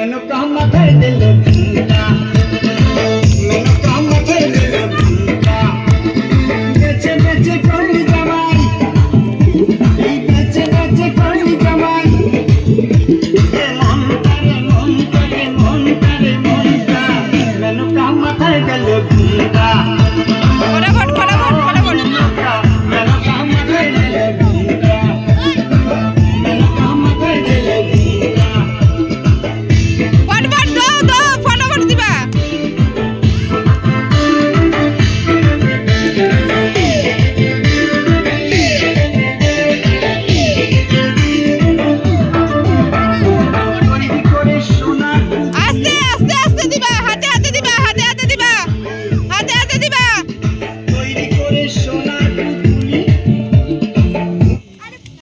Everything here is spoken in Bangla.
মেনকা মাথায় দিল ঘুমটা, মেনকা মাথায় দিল ঘুমটা, বেচে বেচে করলি জামাই, এই বেচে বেচে করলি জামাই, মনটা রে মনটা রে মনটা রে মনটা, মেনকা মাথায় দিল ঘুমটা। Show